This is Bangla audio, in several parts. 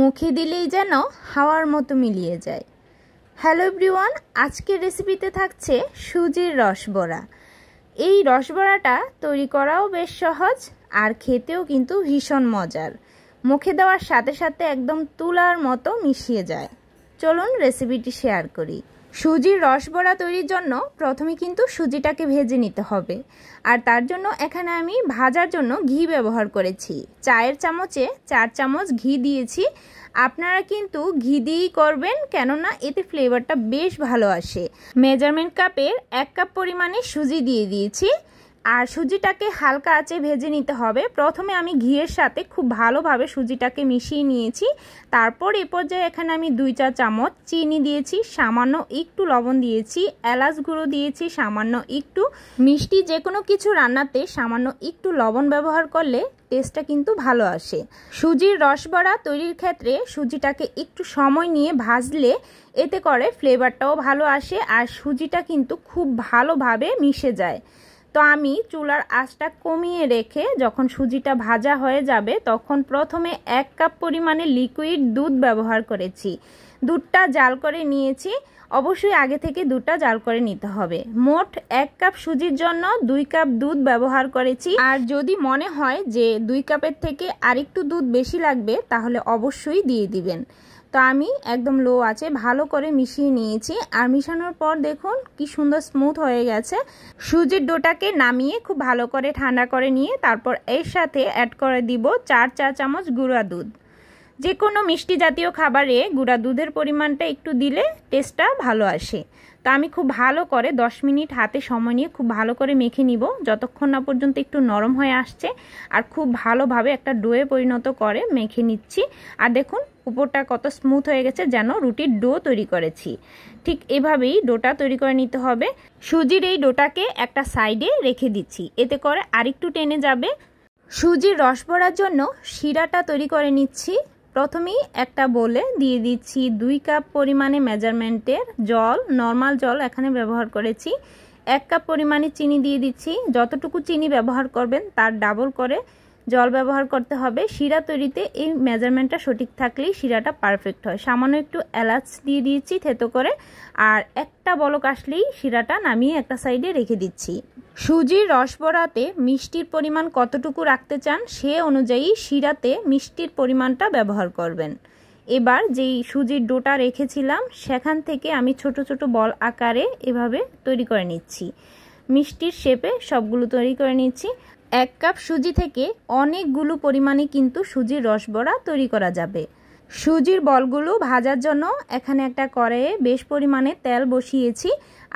মুখে দিলেই যেন হাওয়ার মতো মিলিয়ে যায়। হ্যালো এভরিওয়ান, আজকের রেসিপিতে থাকছে সুজির রসবড়া। এই রসবড়াটা তৈরি করাও বেশ সহজ আর খেতেও কিন্তু ভীষণ মজার। মুখে দেওয়ার সাথে সাথে একদম তুলার মতো মিশিয়ে যায়। চলুন রেসিপিটি শেয়ার করি। সুজির রসবড়া তৈরির জন্য প্রথমে কিন্তু সুজিটাকে ভেজে নিতে হবে, আর তার জন্য এখানে আমি ভাজার জন্য ঘি ব্যবহার করেছি। চায়ের চামচে 4 চামচ ঘি দিয়েছি। আপনারা কিন্তু ঘি দিয়েই করবেন, কেননা এতে ফ্লেভারটা বেশ ভালো আসে। মেজারমেন্ট কাপের 1 কাপ পরিমাণে সুজি দিয়ে দিয়েছি, আর সুজিটাকে হালকা আঁচে ভেজে নিতে হবে। প্রথমে আমি ঘিয়ের সাথে খুব ভালোভাবে সুজিটাকে মিশিয়ে নিয়েছি। তারপর এ পর্যায়ে এখানে আমি 2 চা চামচ চিনি দিয়েছি, সামান্য একটু লবণ দিয়েছি, এলাচ গুঁড়ো দিয়েছি সামান্য একটু। মিষ্টি যে কোনো কিছু রান্নাতে সামান্য একটু লবণ ব্যবহার করলে টেস্টটা কিন্তু ভালো আসে। সুজির রসবড়া তৈরির ক্ষেত্রে সুজিটাকে একটু সময় নিয়ে ভাজলে এতে করে ফ্লেভারটাও ভালো আসে, আর সুজিটা কিন্তু খুব ভালোভাবে মিশে যায়। তো আমি চুলার আঁচটা কমিয়ে রেখে যখন সুজিটা ভাজা হয়ে যাবে তখন প্রথমে 1 কাপ পরিমাণে লিকুইড দুধ ব্যবহার করেছি। দুধটা জাল করে নিয়েছি। অবশ্যই আগে থেকে দুধটা জাল করে নিতে হবে। মোট 1 কাপ সুজির জন্য 2 কাপ দুধ ব্যবহার করেছি। আর যদি মনে হয় যে 2 কাপের থেকে আরেকটু দুধ বেশি লাগবে তাহলে অবশ্যই দিয়ে দিবেন। তো আমি একদম লো আছে ভালো করে মিশিয়ে নিয়েছি। আর মিশানোর পর দেখুন কি সুন্দর স্মুথ হয়ে গেছে। সুজির ডোটাকে নামিয়ে খুব ভালো করে ঠান্ডা করে নিয়ে তারপর এর সাথে অ্যাড করে দিব 4 চা চামচ গুঁড়া দুধ। যে কোনো মিষ্টি জাতীয় খাবারে গুঁড়া দুধের পরিমাণটা একটু দিলে টেস্টটা ভালো আসে। তো আমি খুব ভালো করে 10 মিনিট হাতে সময় নিয়ে খুব ভালো করে মেখে নিব, যতক্ষণ না পর্যন্ত একটু নরম হয়ে আসছে। আর খুব ভালোভাবে একটা ডোয়ে পরিণত করে মেখে নিচ্ছি। আর দেখুন উপরটা কত স্মুথ হয়ে গেছে, যেন রুটির ডো তৈরি করেছি। ঠিক এভাবেই ডোটা তৈরি করে নিতে হবে। সুজির এই ডোটাকে একটা সাইডে রেখে দিচ্ছি, এতে করে আরেকটু টেনে যাবে। সুজির রসবড়ার জন্য শিরাটা তৈরি করে নিচ্ছি। প্রথমেই একটা বোলে দিয়ে দিচ্ছি 2 কাপ পরিমাণে মেজারমেন্টের জল, নর্মাল জল এখানে ব্যবহার করেছি। 1 কাপ পরিমাণে চিনি দিয়ে দিচ্ছি। যতটুকু চিনি ব্যবহার করবেন তার ডাবল করে জল ব্যবহার করতে হবে। শিরা তৈরিতে এই মেজারমেন্টটা সঠিক থাকলেই শিরাটা পারফেক্ট হয়। সামান্য একটু এলাচ দিয়ে দিয়েছি থেতো করে, আর একটা বলক আসলেই শিরাটা নামিয়ে একটা সাইডে রেখে দিচ্ছি। সুজির রসবড়াতে মিষ্টির পরিমাণ কতটুকু রাখতে চান সে অনুযায়ী শিরাতে মিষ্টির পরিমাণটা ব্যবহার করবেন। এবার যেই সুজির ডোটা রেখেছিলাম সেখান থেকে আমি ছোট ছোট বল আকারে এভাবে তৈরি করে নিচ্ছি। মিষ্টির শেপে সবগুলো তৈরি করে নিচ্ছি। 1 কাপ সুজি থেকে অনেকগুলো পরিমাণে কিন্তু সুজির রসবড়া তৈরি করা যাবে। সুজির বলগুলো ভাজার জন্য এখানে একটা কড়াইয়ে বেশ পরিমাণে তেল বসিয়েছি।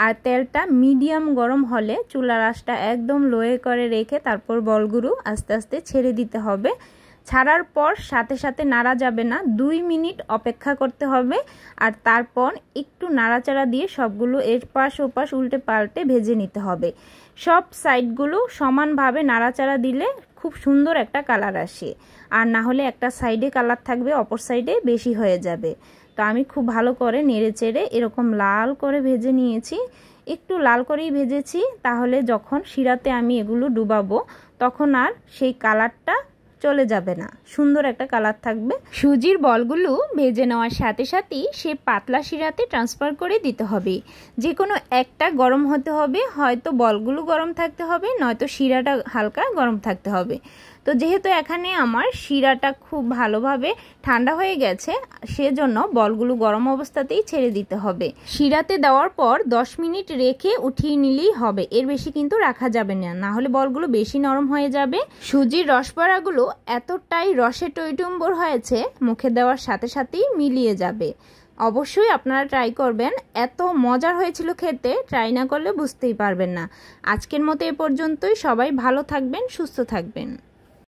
আর তেলটা মিডিয়াম গরম হলে চুলার আঁচটা একদম লোয়ে করে রেখে তারপর বলগুলো আস্তে আস্তে ছেড়ে দিতে হবে। ছাড়ার পর সাথে সাথে নাড়া যাবে না, 2 মিনিট অপেক্ষা করতে হবে। আর তারপর একটু নাড়াচাড়া দিয়ে সবগুলো এর পাশ ওপাশ উল্টে পাল্টে ভেজে নিতে হবে। সব সাইডগুলো সমানভাবে নাড়াচাড়া দিলে খুব সুন্দর একটা কালার আসে, আর না হলে একটা সাইডে কালার থাকবে অপর সাইডে বেশি হয়ে যাবে। তো আমি খুব ভালো করে নেড়ে চেড়ে এরকম লাল করে ভেজে নিয়েছি। একটু লাল করেই ভেজেছি, তাহলে যখন শিরাতে আমি এগুলো ডুবাবো তখন আর সেই কালারটা চলে যাবে না, সুন্দর একটা কালার থাকবে। সুজির বলগুলো ভেজে নেওয়ার সাথে সাথেই সে পাতলা শিরাতে ট্রান্সফার করে দিতে হবে। যে কোনো একটা গরম হতে হবে, হয়তো বলগুলো গরম থাকতে হবে, নয়তো শিরাটা হালকা গরম থাকতে হবে। তো যেহেতু এখানে আমার শিরাটা খুব ভালোভাবে ঠান্ডা হয়ে গেছে সেজন্য বলগুলো গরম অবস্থাতেই ছেড়ে দিতে হবে। শিরাতে দেওয়ার পর 10 মিনিট রেখে উঠিয়ে নিলেই হবে, এর বেশি কিন্তু রাখা যাবে না, না হলে বলগুলো বেশি নরম হয়ে যাবে। সুজির রসবড়াগুলো এতটাই রসে টইটুম্বর হয়েছে মুখে দেওয়ার সাথে সাথেই মিলিয়ে যাবে। অবশ্যই আপনারা ট্রাই করবেন, এত মজার হয়েছিল খেতে, ট্রাই না করলে বুঝতেই পারবেন না। আজকের মতো এ পর্যন্তই। সবাই ভালো থাকবেন, সুস্থ থাকবেন।